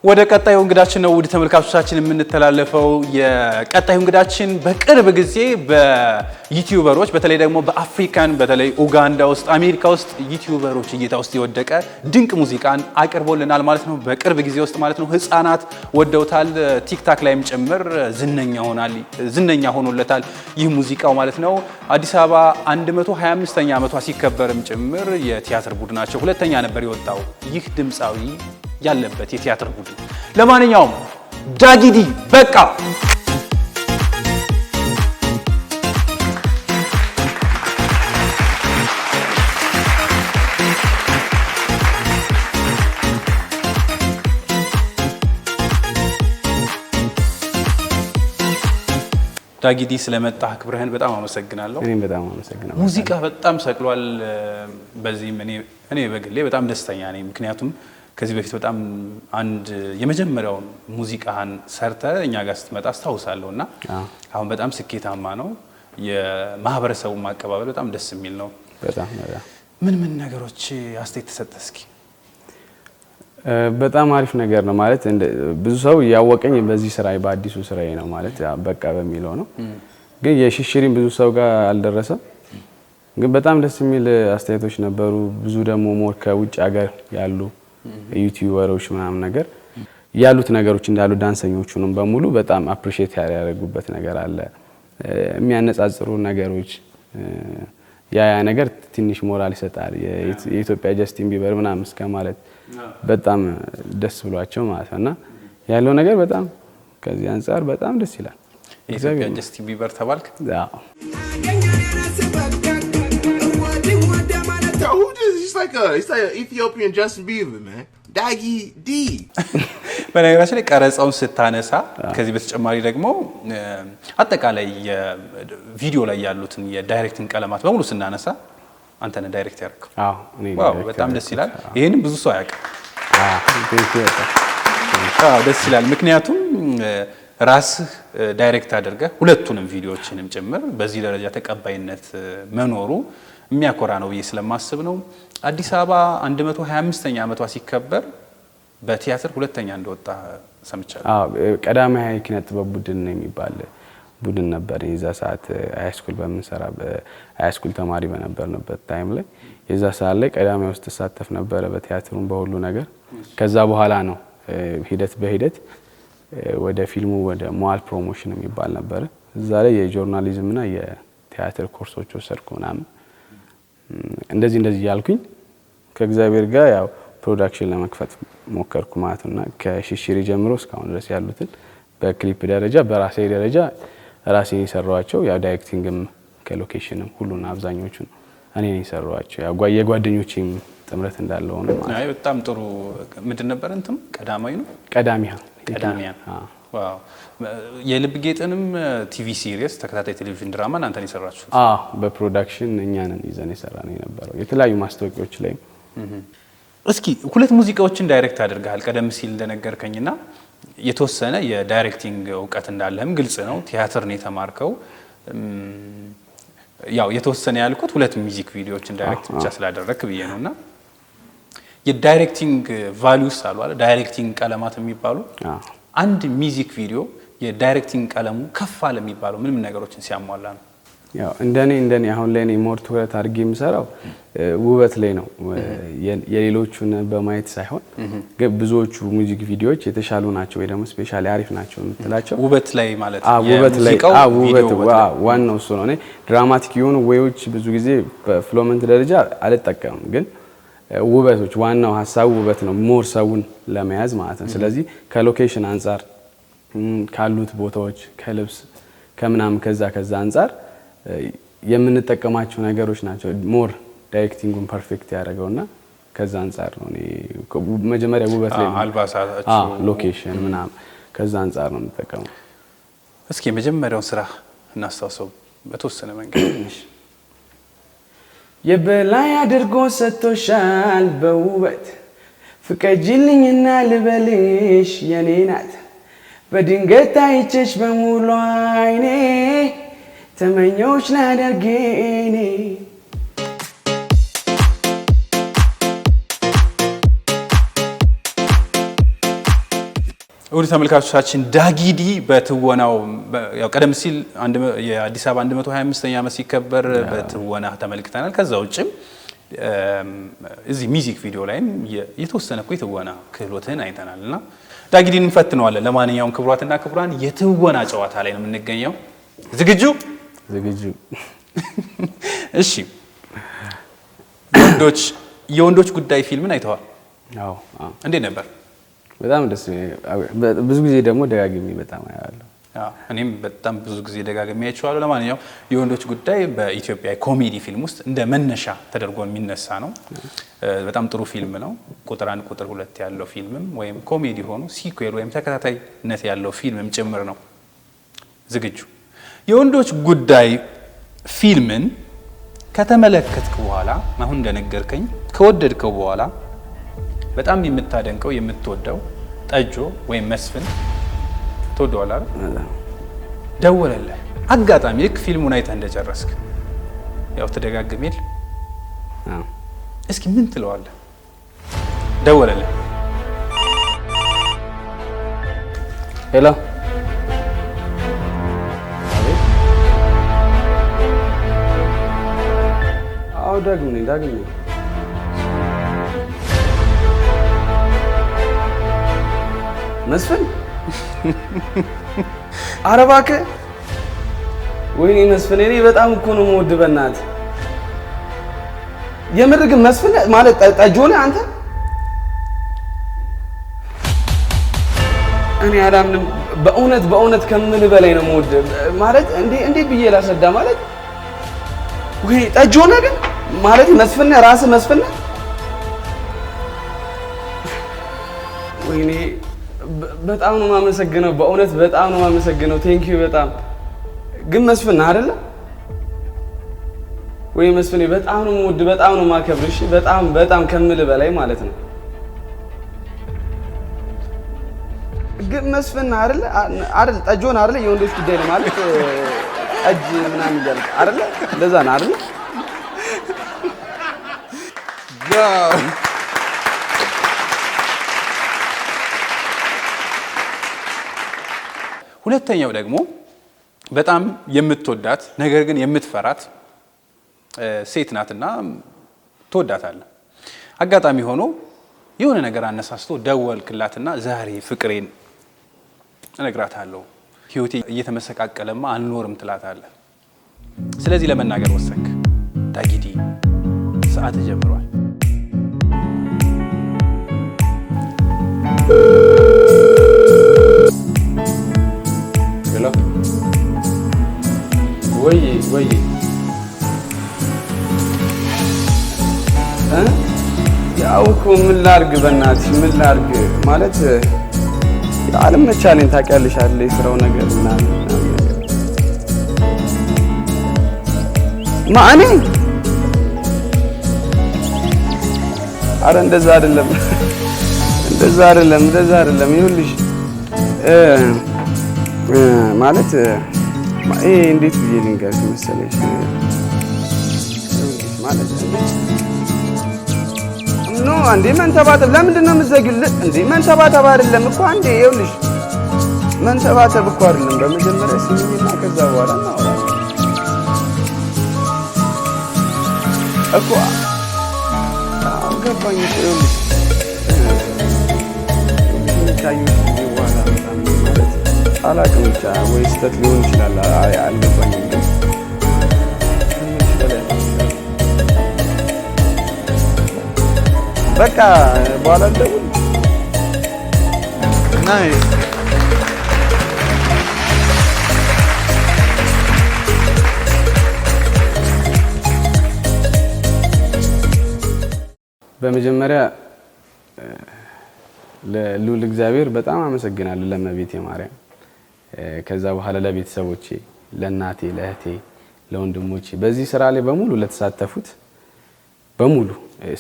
ወደ ቀጣዩ እንግዳችን ነው ውድ ተመልካቾቻችን የምንተላለፈው። የቀጣዩ እንግዳችን በቅርብ ጊዜ በዩቲዩበሮች በተለይ ደግሞ በአፍሪካን በተለይ ኡጋንዳ ውስጥ አሜሪካ ውስጥ ዩቲዩበሮች እይታ ውስጥ የወደቀ ድንቅ ሙዚቃን አቅርቦልናል ማለት ነው። በቅርብ ጊዜ ውስጥ ማለት ነው። ህፃናት ወደውታል። ቲክታክ ላይም ጭምር ዝነኛ ሆኖለታል ይህ ሙዚቃው ማለት ነው። አዲስ አበባ 125ኛ ዓመቷ ሲከበርም ጭምር የቲያትር ቡድናቸው ሁለተኛ ነበር የወጣው ይህ ድምፃዊ ያለበት የቲያትር ቡድን። ለማንኛውም ዳጊዲ በቃ ዳጊዲ ስለመጣ ክብርህን በጣም አመሰግናለሁ። እኔም በጣም አመሰግናለሁ። ሙዚቃ በጣም ሰቅሏል። በዚህም እኔ በግሌ በጣም ደስተኛ ነኝ። ምክንያቱም ከዚህ በፊት በጣም አንድ የመጀመሪያውን ሙዚቃን ሰርተ እኛ ጋር ስትመጣ አስታውሳለሁና አሁን በጣም ስኬታማ ነው። የማህበረሰቡ ማቀባበል በጣም ደስ የሚል ነው። በጣም ምን ነገሮች አስተያየት ተሰጠ እስኪ? በጣም አሪፍ ነገር ነው ማለት ብዙ ሰው ያወቀኝ በዚህ ስራዬ በአዲሱ ስራዬ ነው ማለት በቃ በሚለው ነው። ግን የሽሽሪም ብዙ ሰው ጋር አልደረሰም። ግን በጣም ደስ የሚል አስተያየቶች ነበሩ። ብዙ ደግሞ ሞር ከውጭ ሀገር ያሉ ዩቲዩበሮች ምናምን ነገር ያሉት ነገሮች እንዳሉ ዳንሰኞቹንም በሙሉ በጣም አፕሪሺየት ያደረጉበት ነገር አለ። የሚያነጻጽሩ ነገሮች ያ ነገር ትንሽ ሞራል ይሰጣል። የኢትዮጵያ ጀስቲን ቢበር ምናምን እስከማለት በጣም ደስ ብሏቸው ማለት ነውና ያለው ነገር በጣም ከዚህ አንፃር በጣም ደስ ይላል። የኢትዮጵያ ጀስቲን ቢበር ተባልክ? አዎ He's like an Ethiopian Justin Bieber, man. Dagi D. በነገራችን ላይ ቀረጻውን ስታነሳ ከዚህ በተጨማሪ ደግሞ አጠቃላይ ቪዲዮ ላይ ያሉትን የዳይሬክቲንግ ቀለማት በሙሉ ስናነሳ አንተ ነህ ዳይሬክት ያደረገው። ዋው በጣም ደስ ይላል። ይሄንን ብዙ ሰው አያውቅም። ደስ ይላል። ምክንያቱም ራስህ ዳይሬክት አድርገህ ሁለቱንም ቪዲዮዎችንም ጭምር በዚህ ደረጃ ተቀባይነት መኖሩ የሚያኮራ ነው ብዬ ስለማስብ ነው። አዲስ አበባ 125ኛ ዓመቷ ሲከበር በቲያትር ሁለተኛ እንደወጣ ሰምቻለሁ። ቀዳማዊ ኪነ ጥበብ ቡድን የሚባል ቡድን ነበር የዛ ሰዓት ሃይስኩል በመንሰራ በሃይስኩል ተማሪ በነበርንበት ታይም ላይ የዛ ሰዓት ላይ ቀዳማዊ ውስጥ ተሳተፍ ነበር በቲያትሩም በሁሉ ነገር። ከዛ በኋላ ነው በሂደት ወደ ፊልሙ ወደ ሞዋል ፕሮሞሽን የሚባል ነበር። እዛ ላይ የጆርናሊዝም እና የቲያትር ኮርሶች ወሰድኩ ምናምን እንደዚህ ያልኩኝ ከእግዚአብሔር ጋር ያው ፕሮዳክሽን ለመክፈት ሞከርኩ ማለትና ከሽሽሪ ጀምሮ እስካሁን ድረስ ያሉትን በክሊፕ ደረጃ በራሴ ደረጃ ራሴ የሰራዋቸው ያው ዳይሬክቲንግም ከሎኬሽንም ሁሉና አብዛኞቹን እኔ ነኝ የሰራዋቸው። ያው የጓደኞቼም ጥምረት እንዳለው ነው ማለት። አይ በጣም ጥሩ። ምንድን ነበር እንትም ቀዳማዊ ነው ቀዳሚያ። ዋው የልብ ጌጥንም ቲቪ ሲሪየስ ተከታታይ ቴሌቪዥን ድራማ እናንተ ነኝ የሰራችሁት? በፕሮዳክሽን እኛ ነን ይዘን የሰራነው የነበረው የተለያዩ ማስታወቂያዎች ላይ። እስኪ ሁለት ሙዚቃዎችን ዳይሬክት አድርገሃል ቀደም ሲል እንደነገርከኝና የተወሰነ የዳይሬክቲንግ እውቀት እንዳለህም ግልጽ ነው። ቲያትር ነው የተማርከው። ያው የተወሰነ ያልኩት ሁለት ሚውዚክ ቪዲዮዎችን ዳይሬክት ብቻ ስላደረክ ብዬ ነውና የዳይሬክቲንግ ቫልዩስ አሉ አይደል? ዳይሬክቲንግ ቀለማት የሚባሉ አንድ ሚውዚክ ቪዲዮ የዳይሬክቲንግ ቀለሙ ከፍ አለ የሚባለው ምን ነገሮችን ሲያሟላ ነው? ያው እንደኔ አሁን ላይ እኔ ሞር ትኩረት አድርጌ የምሰራው ውበት ላይ ነው። የሌሎቹን በማየት ሳይሆን ግን ብዙዎቹ ሚውዚክ ቪዲዮዎች የተሻሉ ናቸው ወይ ደግሞ ስፔሻሊ አሪፍ ናቸው የምትላቸው ውበት ላይ ማለት ውበት ዋናው እሱ ነው። እኔ ድራማቲክ የሆኑ ወይዎች ብዙ ጊዜ በፍሎመንት ደረጃ አልጠቀምም። ግን ውበቶች ዋናው ሐሳቡ ውበት ነው ሞር ሰውን ለመያዝ ማለት ነው። ስለዚህ ከሎኬሽን አንፃር ካሉት ቦታዎች ከልብስ ከምናም ከዛ አንፃር የምንጠቀማቸው ነገሮች ናቸው ሞር ዳይሬክቲንጉን ፐርፌክት ያደርገውና ከዛ አንፃር ነው እኔ መጀመሪያ ውበት ላይ አልባሳታቸው ሎኬሽን ምናም ከዛ አንፃር ነው የምጠቀመው። እስኪ መጀመሪያውን ስራ እናስታውሰው በተወሰነ መንገድ። የበላይ አድርጎ ሰጥቶሻል በውበት ፍቀጂልኝና ልበልሽ የኔ ናት በድንገት አይቼሽ በሙሉ አይኔ ተመኞች ላደርግኔ ውድ ተመልካቾቻችን ዳጊዲ በትወናው ያው ቀደም ሲል የአዲስ አበባ 125ኛ ዓመት ሲከበር በትወና ተመልክተናል። ከዛ ውጭም እዚህ ሚውዚክ ቪዲዮ ላይም የተወሰነ የትወና ክህሎትን አይተናልና ዳጊዲን እንፈትነዋለን። ለማንኛውም ክቡራትና ክቡራን የትወና ጨዋታ ላይ ነው የምንገኘው። ዝግጁ? እሺ የወንዶች ጉዳይ ፊልምን አይተዋል? አዎ። እንዴት ነበር? በጣም ደስ ብዙ ጊዜ ደግሞ ደጋግሜ በጣም አያለሁ። እኔም በጣም ብዙ ጊዜ ደጋግሜ አይቼዋለሁ። ለማንኛውም የወንዶች ጉዳይ በኢትዮጵያ ኮሜዲ ፊልም ውስጥ እንደ መነሻ ተደርጎ የሚነሳ ነው። በጣም ጥሩ ፊልም ነው። ቁጥር 1 ቁጥር 2 ያለው ፊልምም ወይም ኮሜዲ ሆኖ ሲኩዌል ወይም ተከታታይነት ያለው ፊልምም ጭምር ነው። ዝግጁ? የወንዶች ጉዳይ ፊልምን ከተመለከትክ በኋላ አሁን እንደነገርከኝ ከወደድከው በኋላ በጣም የምታደንቀው የምትወደው ጠጆ ወይም መስፍን ተወደዋለህ አይደል? ደወለልህ አጋጣሚ ልክ ፊልሙን አይተህ እንደጨረስክ ያው ተደጋግም ይል እስኪ ምን ትለዋለህ? ደወለልህ። ሄሎ አዎ ዳግም መስፍን ኧረ እባክህ ወይኔ መስፍን እኔ በጣም እኮ ነው የምወድህ በእናትህ የምር ግን መስፍን ማለት ጠጆ ነህ አንተ እኔ አላምንም በእውነት ከምልህ በላይ ነው የምወድህ ማለት እንዴ ብዬ ላስረዳ ማለት ወይ ጠጆ ነህ ግን ማለት መስፍን ነህ ራስህ መስፍን ነህ ወይኔ በጣም ነው የማመሰግነው በእውነት በጣም ነው የማመሰግነው ቴንክ ዩ በጣም ግን መስፍን ነህ አይደለ ወይ መስፍኔ በጣም ነው የምወድህ በጣም ነው የማከብርህ እሺ በጣም ከምልህ በላይ ማለት ነው ግን መስፍን ነህ አይደለ ጠጆ ነህ አይደለ የወንዶች ጉዳይ ነው ማለት ጠጅ ምናምን እያልክ አይደለ እንደዛ ነህ አይደለ ሁለተኛው ደግሞ በጣም የምትወዳት ነገር ግን የምትፈራት ሴት ናትና ትወዳታለህ። አጋጣሚ ሆኖ የሆነ ነገር አነሳስቶ ደወልክላትና ዛሬ ፍቅሬን እነግራታለሁ ህይወቴ እየተመሰቃቀለማ አልኖርም ትላታለህ። ስለዚህ ለመናገር ወሰንክ። ዳጊዲ ሰዓት ጀምሯል። ወይ ያው እኮ ምን ላድርግ በእናትሽ ምን ላድርግ ማለት አለመቻለኝ ታውቂያለሽ አይደል የስራው ነገር ምናምን ነገር ማኔ አረ እንደዛ አይደለም ይኸውልሽ ማለት እንዴት ብዬ ልንገርሽ መሰለሽ ማለት ኖ አንዴ መንተባተብ ለምንድን ነው የምትዘጊው እንዴ መንተባተብ አይደለም እኮ አንዴ ይኸውልሽ መንተባተብ እኮ አይደለም በመጀመሪያ ስሚኝና ከዛ በኋላ እናወራለን እኮ ገባኝ ይኸውልሽ በኋላ ማለት አላውቅም ብቻ ወይ ስህተት ሊሆን ይችላል አልገባኝም ግን በቃ በኋላ ደውል ናይስ በመጀመሪያ ለልዑል እግዚአብሔር በጣም አመሰግናለሁ ለእመቤቴ ማርያም ከዛ በኋላ ለቤተሰቦቼ ለእናቴ ለእህቴ ለወንድሞቼ በዚህ ስራ ላይ በሙሉ ለተሳተፉት በሙሉ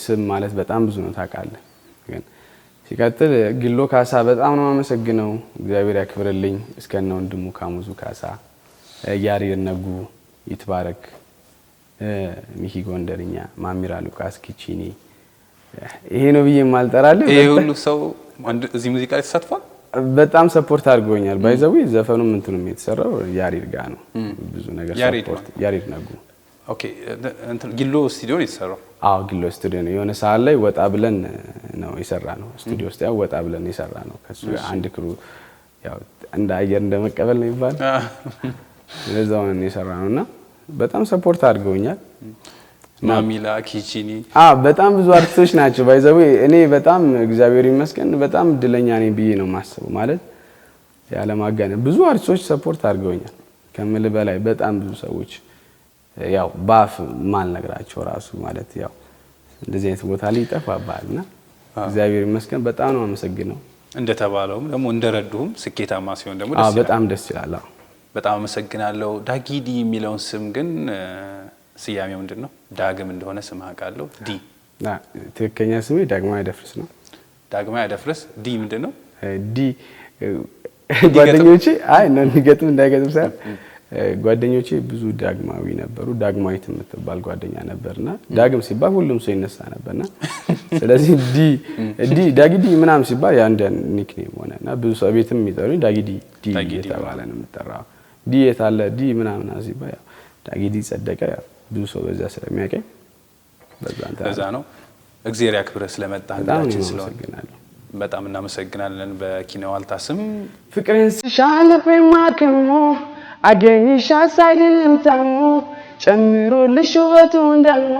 ስም ማለት በጣም ብዙ ነው ታውቃለህ ግን ሲቀጥል ግሎ ካሳ በጣም ነው አመሰግነው እግዚአብሔር ያክብርልኝ እስከነ ወንድሙ ካሙዙ ካሳ ያሬድ ነጉ ይትባረክ ሚኪ ጎንደርኛ ማሚራ ሉቃስ ኪቺኒ ይሄ ነው ብዬ ማልጠራለህ ይሄ ሁሉ ሰው እዚህ ሙዚቃ ላይ ተሳትፏል በጣም ሰፖርት አድርጎኛል። ባይዘው ዘፈኑም እንትኑም የተሰራው ያሬድ ጋር ነው። ብዙ ነገር ሰፖርት ያሬድ ነጉ። ኦኬ ጊሎ ስቱዲዮ ነው የተሰራው? አዎ ጊሎ ስቱዲዮ ነው። የሆነ ሰዓት ላይ ወጣ ብለን ነው የሰራ ነው። ስቱዲዮ ውስጥ ያው ወጣ ብለን የሰራ ነው። ከሱ አንድ ክሩ ያው እንደ አየር እንደመቀበል ነው ይባል ለዛው ነው የሰራ ነውና በጣም ሰፖርት አድርገውኛል። ማሚላ ኪቺኒ በጣም ብዙ አርቲስቶች ናቸው። ባይዘው እኔ በጣም እግዚአብሔር ይመስገን በጣም እድለኛ ነኝ ብዬ ነው የማስበው። ማለት ያለ ማጋነን ብዙ አርቲስቶች ሰፖርት አድርገውኛል ከምል በላይ በጣም ብዙ ሰዎች ያው ባፍ ማል ነግራቸው ራሱ ማለት ያው እንደዚህ አይነት ቦታ ላይ ይጠፋባልና እግዚአብሔር ይመስገን በጣም ነው አመሰግነው። እንደተባለውም ደግሞ እንደረዱም ስኬታማ ሲሆን ደግሞ ደስ ይላል። በጣም ደስ ይላል። በጣም አመሰግናለሁ። ዳጊዲ የሚለውን ስም ግን ስያሜው ምንድነው? ዳግም እንደሆነ ስም አውቃለሁ። ዲ ትክክለኛ ስሜ ዳግማዊ አደፍርስ ነው። ዳግማዊ አደፍርስ። ዲ ምንድነው? ዲ ጓደኞቼ ነው እንገጥም እንዳይገጥም ሳይሆን ጓደኞቼ ብዙ ዳግማዊ ነበሩ። ዳግማዊት የምትባል ጓደኛ ነበርና ዳግም ሲባል ሁሉም ሰው ይነሳ ነበርና ስለዚህ ዲ ዳጊዲ ምናምን ሲባል ያ እንደ ኒክኔም ሆነና ብዙ ሰው ቤትም የሚጠሩኝ ዳጊዲ ዲ እየተባለ ነው የምጠራው። ዲ የታለ ዲ ምናምን ሲባል ያው ዳጊዲ ጸደቀ። ያው ብዙ ሰው በዛ ስለሚያቀኝ በዛ ነው። እግዚአብሔር ያክብረ ስለመጣ እንግዳችን ስለሆነ በጣም እናመሰግናለን። በኪነዋልታ ስም ፍቅርን ሲሻለፈ ማከሙ አገኝሻ ሳይልም ታሙ ጨምሮልሽ ውበቱን ደግሞ